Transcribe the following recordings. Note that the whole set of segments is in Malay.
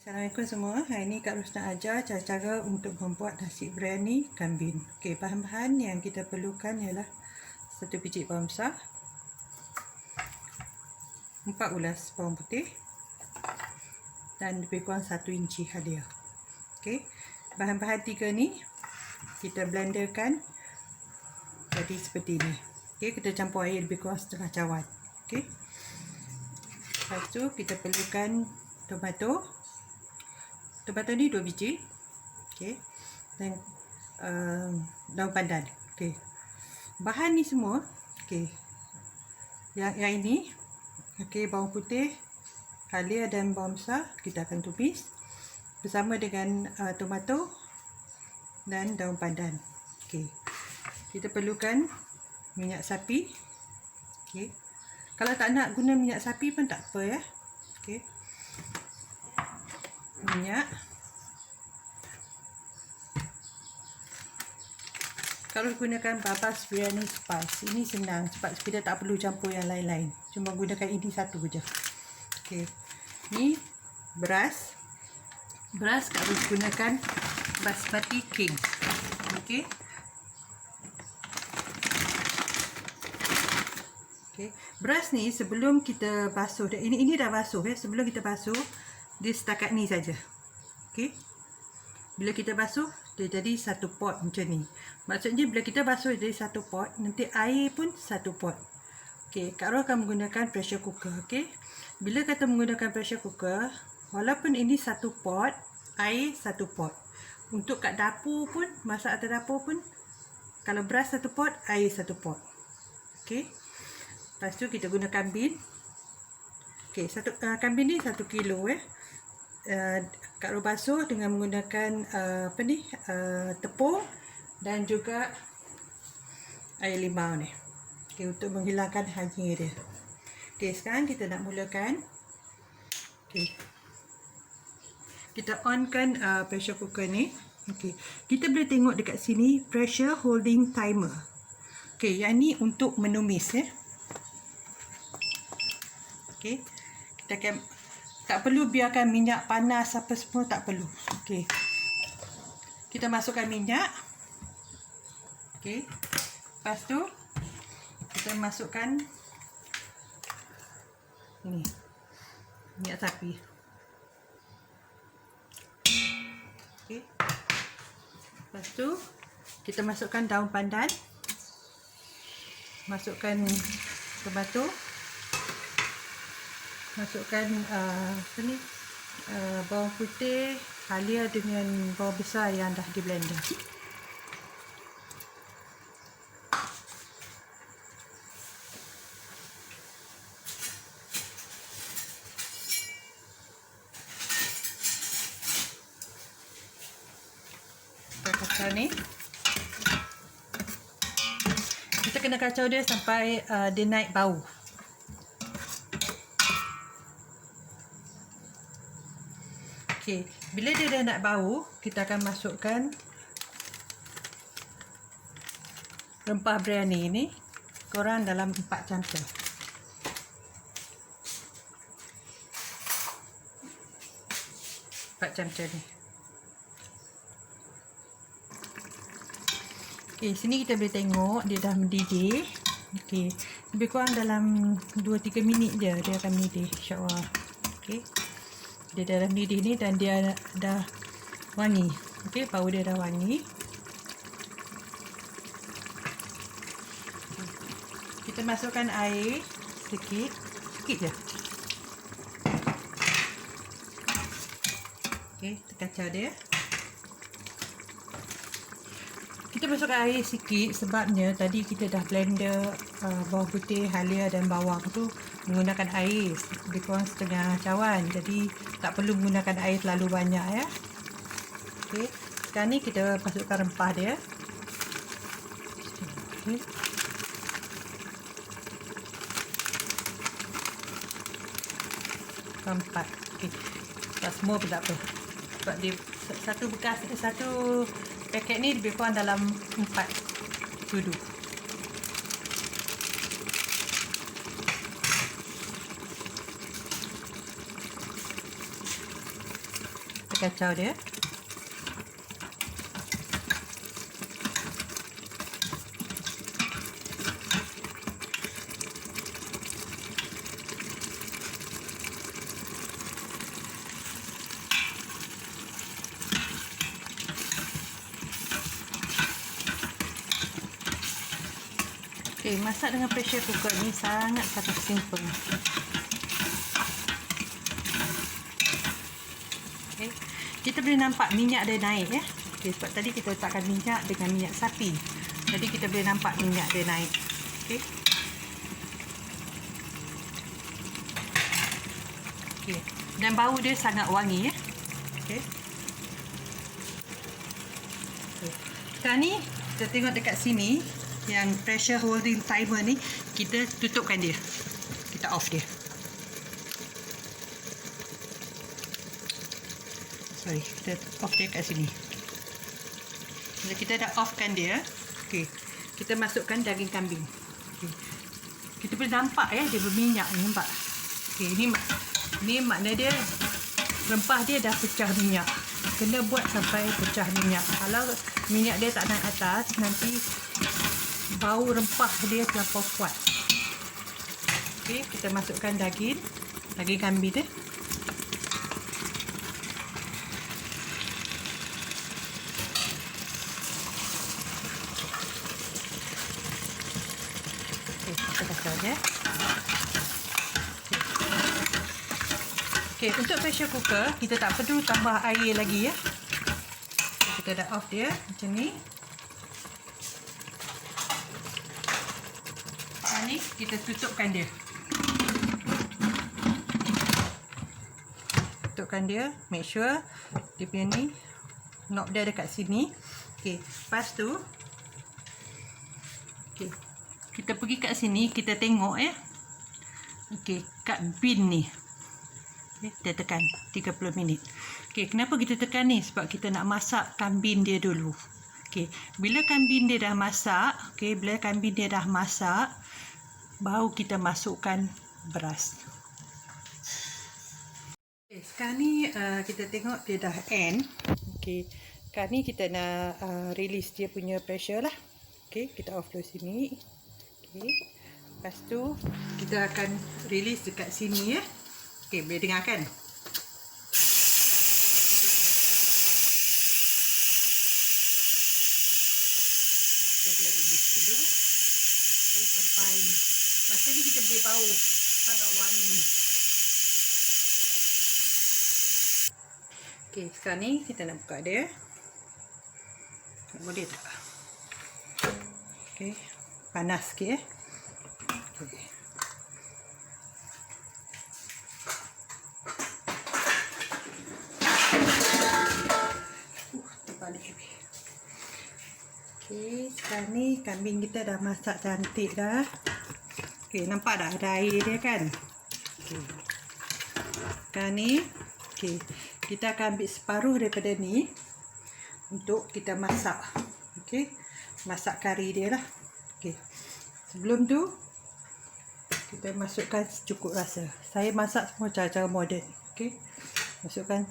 Assalamualaikum semua. Hari ni Kak Rosna ajar cara-cara untuk membuat nasi biryani kambing. Okey, bahan-bahan yang kita perlukan ialah 1 biji bawang besar, 4 ulas bawang putih dan lebih kurang 1 inci halia. Okey, bahan-bahan 3 ni kita blenderkan jadi seperti ni. Okey, kita campur air lebih kurang setengah cawan. Okey. Lepas tu kita perlukan tomato. Tomato ni 2 biji. Okey. Dan daun pandan. Okey. Bahan ni semua, okey. Yang ini, okey, bawang putih, halia dan bawang besar kita akan tumis bersama dengan tomato dan daun pandan. Okey. Kita perlukan minyak sapi. Okey. Kalau tak nak guna minyak sapi pun tak apa ya. Okey. Minyak. Kalau gunakan Babas Biryani Spice, ini senang sebab kita tak perlu campur yang lain-lain. Cuma gunakan ini satu saja. Okey. Ni beras. Beras Kak harus gunakan Basmati King. Okey. Okey. Beras ni sebelum kita basuh, ini dah basuh ya. Sebelum kita basuh, dia setakat ni saja. Okey. Bila kita basuh, dia jadi satu pot macam ni. Maksudnya bila kita basuh jadi satu pot, nanti air pun satu pot. Okey, Kak Ros akan menggunakan pressure cooker. Okey. Bila kata menggunakan pressure cooker, walaupun ini satu pot, air satu pot. Untuk kat dapur pun, masak atas dapur pun, kalau beras satu pot, air satu pot. Okey. Lepas tu kita guna kambing. Okey, kambing ni 1 kilo ya. Kak Ros basuh dengan menggunakan tepung dan juga air limau ni. Okey, untuk menghilangkan hanyir dia. Okey, sekarang kita nak mulakan. Okey. Kita onkan pressure cooker ni. Okey. Kita boleh tengok dekat sini pressure holding timer. Okey, yang ni untuk menumis ya. Okey. Kita akan tak perlu biarkan minyak panas apa semua, tak perlu. Okey. Kita masukkan minyak. Okey. Lepas tu kita masukkan ni minyak sapi. Okey. Lepas tu kita masukkan daun pandan. Masukkan tomato. Masukkan bawang putih, halia dengan bawang besar yang dah di blender. Kita kacau ni. Kita kena kacau dia sampai dia naik bau. Okey, bila dia dah nak bau, kita akan masukkan rempah biryani ni korang dalam 4 cangkir. Ni. Okey, sini kita boleh tengok dia dah mendidih. Okey, lebih kurang dalam 2-3 minit je dia akan mendidih, insya-Allah. Okey. Dia dah mendidih ni dan dia dah wangi. Okey, bau dia dah wangi. Kita masukkan air sikit je. Okey, kita kacau dia. Kita masukkan air sikit sebabnya tadi kita dah blender bawang putih, halia dan bawang tu menggunakan air lebih kurang setengah cawan. Jadi tak perlu menggunakan air terlalu banyak ya. Okey, sekarang ni kita masukkan rempah dia. Okey. Empat. Okey. Tak semua pun tak apa. Sebab dia satu paket ni lebih kurang dalam 4 sudu. Kita kacau dia. Okay, masak dengan pressure cooker ni sangat simple. Okay. Kita boleh nampak minyak dia naik ya. Okay, sebab tadi kita letakkan minyak dengan minyak sapi. Jadi kita boleh nampak minyak dia naik. Okay. Okay. Dan bau dia sangat wangi ya. Okay. Okay. Sekarang ni kita tengok dekat sini. Yang pressure holding timer ni, kita tutupkan dia. Kita off dia. Sorry, kita off dia kat sini. Bila kita dah offkan dia, okay, kita masukkan daging kambing. Okay. Kita boleh nampak ya, dia berminyak ni, nampak? Okay, ni makna dia rempah dia dah pecah minyak. Kena buat sampai pecah minyak. Kalau minyak dia tak naik atas, nanti bau rempah dia terlampau kuat. Okey, kita masukkan daging kambing dia. Okey, kita kacau dia. Okey, untuk pressure cooker kita tak perlu tambah air lagi ya. Kita dah off dia macam ni. Ni kita tutupkan dia. Tutupkan dia, make sure dia punya ni knob dia dekat sini. Okey, lepas tu okey, kita pergi kat sini, kita tengok ya. Okey, kat bin ni. Okey, kita tekan 30 minit. Okey, kenapa kita tekan ni? Sebab kita nak masak kambing dia dulu. Okey, bila kambing dia dah masak, baru kita masukkan beras. Okay, sekarang ni kita tengok dia dah end. Okay, sekarang ni kita nak release dia punya pressure lah. Okay, kita off dulu sini. Okay, lepas tu kita akan release dekat sini ya. Okay, boleh dengar kan? Dia release dulu. Okay, sampai masa ni kita boleh bau sangat wangi. Okey, sekarang ni kita nak buka dia. Boleh tak? Okey, panas sikit Okay. Terbalik lagi. Okey, sekarang ni kambing kita dah masak cantik dah. Okey, nampak tak ada air dia kan? Okey. Sekarang ni, okey, kita akan ambil separuh daripada ni untuk kita masak. Okey, masak kari dia lah. Okey. Sebelum tu kita masukkan secukup rasa. Saya masak semua cara-cara moden. Okey. Masukkan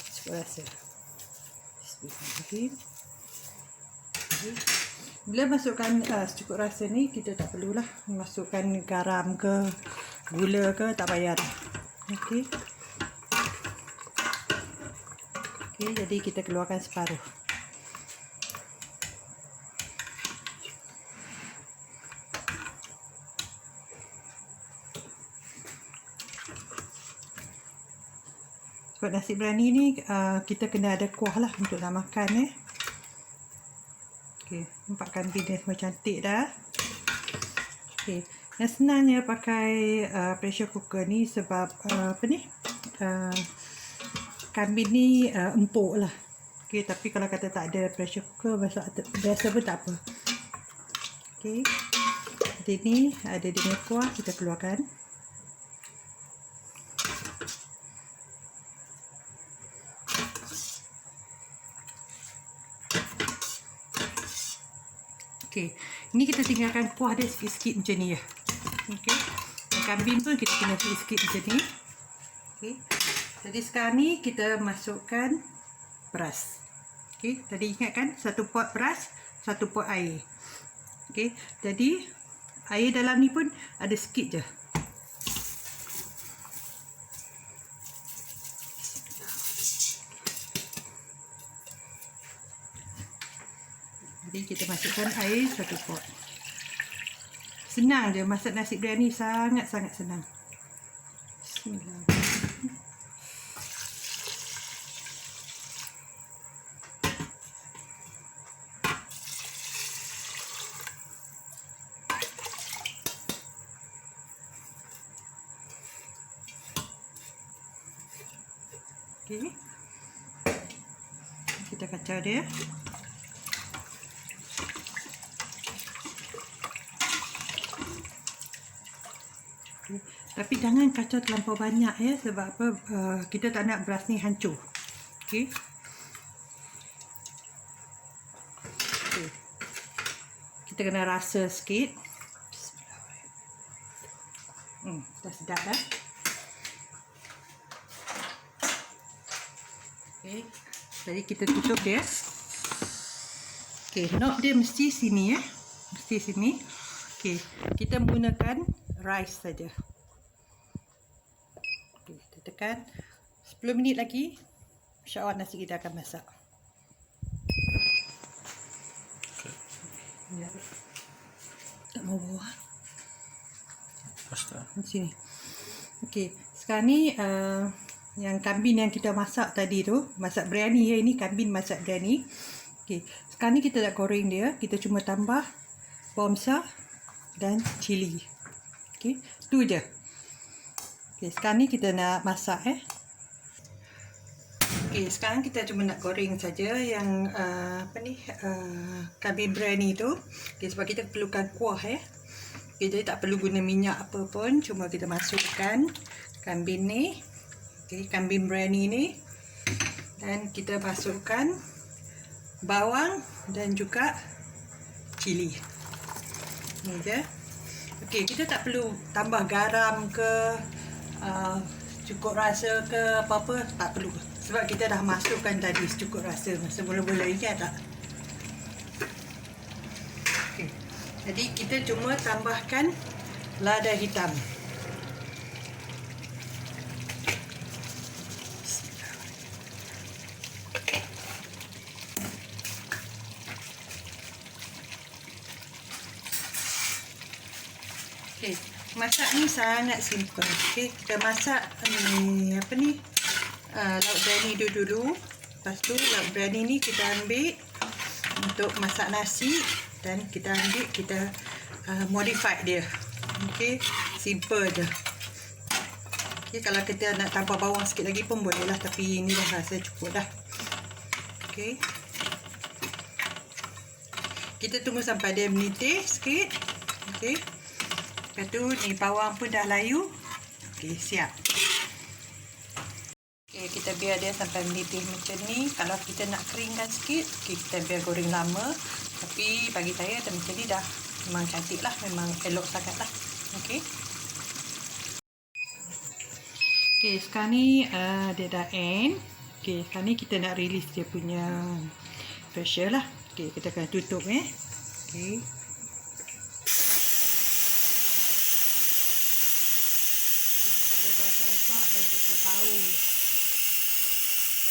secukup rasa. Bismillahirrahmanirrahim. Okay. Bila masukkan secukup rasa ni, kita tak perlulah masukkan garam ke gula ke, tak payah dah. Okey. Okey, jadi kita keluarkan separuh. Sebab nasi biryani ni kita kena ada kuah lah untuk nak makan Okey, nampak kambing dia semua cantik dah. Okey, yang senangnya pakai pressure cooker ni sebab kambing ni empuk lah. Okey, tapi kalau kata tak ada pressure cooker biasa pun tak apa. Okey, jadi ni ada dia punya kuah, kita keluarkan. Okey, ini kita tinggalkan kuah dia sikit-sikit macam ni ya. Okey, kambing pun kita kena sikit-sikit macam ni. Okey, Jadi sekarang ni kita masukkan beras. Okey, tadi ingat kan 1 pot beras, 1 pot air. Okey, jadi air dalam ni pun ada sikit je. Jadi kita masukkan air 1 pot. Senang je masak nasi biryani, sangat-sangat senang. Bismillah. Okey. Kita kacau dia. Okay. Tapi jangan kacau terlampau banyak ya, sebab apa? Kita tak nak beras ni hancur. Okey. Okay. Kita kena rasa sikit. Dah sedap dah. Okay. Jadi kita tutup dia. Okay, knob dia mesti sini ya. Mesti sini. Okay, kita menggunakan rice saja. Okay, kita tekan 10 minit lagi. InsyaAllah nasi kita akan masak. Okay. Ya. Tak mau bawa. Pasta. Di sini. Okay, sekarang ni yang kambing yang kita masak tadi tu, masak biryani ya, ini kambing masak biryani. Okey, sekarang ni kita nak goreng dia, kita cuma tambah bawang besar dan cili. Okey, tu je. Okey, sekarang ni kita nak masak Okey, sekarang kita cuma nak goreng saja yang kambing biryani tu. Okey, sebab kita perlukan kuah Okey, jadi tak perlu guna minyak apa pun, cuma kita masukkan kambing ni. Okay, kambing biryani ni, dan kita masukkan bawang dan juga cili. Ni je. Okey, kita tak perlu tambah garam ke, cukup rasa ke apa-apa, tak perlu. Sebab kita dah masukkan tadi cukup rasa masa mula-mula, ingat tak? Okey. Jadi kita cuma tambahkan lada hitam. Okay, masak ni sangat simple. Okay, kita masak lauk biryani dulu. Lepas tu lauk biryani ni kita ambil untuk masak nasi, dan kita ambil, kita modify dia. Okay, simple je. Okay, kalau kita nak tambah bawang sikit lagi pun boleh lah, tapi ni dah rasa cukup dah. Okay, kita tunggu sampai dia menitis sikit. Okay. Lepas tu ni bawang pun dah layu. Okey, siap. Okey, kita biar dia sampai mendidih macam ni. Kalau kita nak keringkan sikit, okay, kita biar goreng lama. Tapi bagi saya macam ni dah memang cantik lah, memang elok sangat lah. Okey. Okey, sekarang ni dia dah end. Okey, sekarang ni kita nak release dia punya pressure lah. Okey, kita akan tutup Okey. Dan juga bau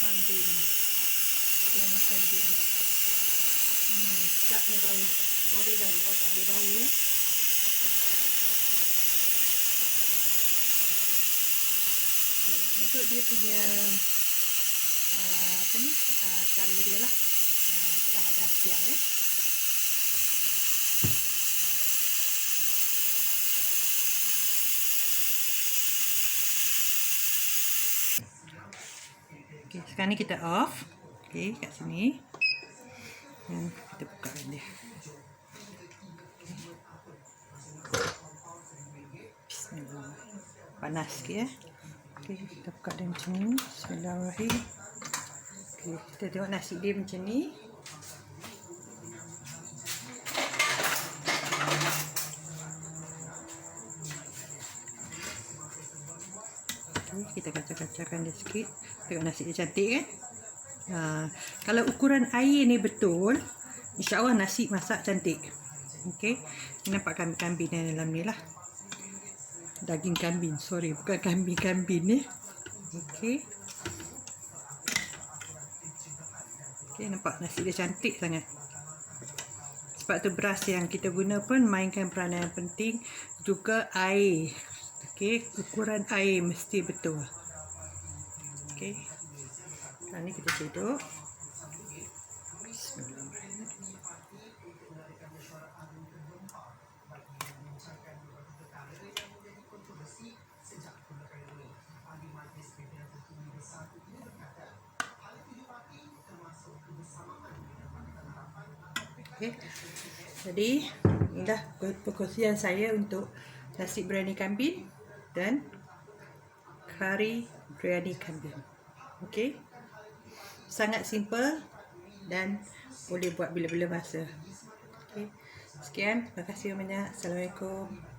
kambing, biryani kambing. Sedapnya bau. Sorry dah, tak ada bau. Okay, untuk dia punya kari dia lah, dah siap Okay, sekarang ni kita off. Okay, kat sini. Dan kita buka dia. Bismillah. Panas sikit Okay, kita buka dia macam ni. Bismillahirrahmanirrahim. Okay, kita tengok nasi dia macam ni. Okay. kita kacau-kacaukan dia sikit. Tengok nasi dia cantik kan. Kalau ukuran air ni betul, insya-Allah nasi masak cantik. Okey, nampak kambing-kambing dalam ni lah. Daging kambing, sorry, bukan kambing-kambing ni. Okey. Okey, nampak nasi dia cantik sangat. Sebab tu beras yang kita guna pun mainkan peranan yang penting, juga air. Okey, ukuran air mesti betul. Okey. Sekarang ni kita cedok. Bismillahirrahmanirrahim. Okay. Jadi inilah perkongsian saya untuk nasi biryani kambing dan kari biryani kambing. Okey, sangat simple dan boleh buat bila-bila masa. Okey, sekian, terima kasih banyak. Assalamualaikum.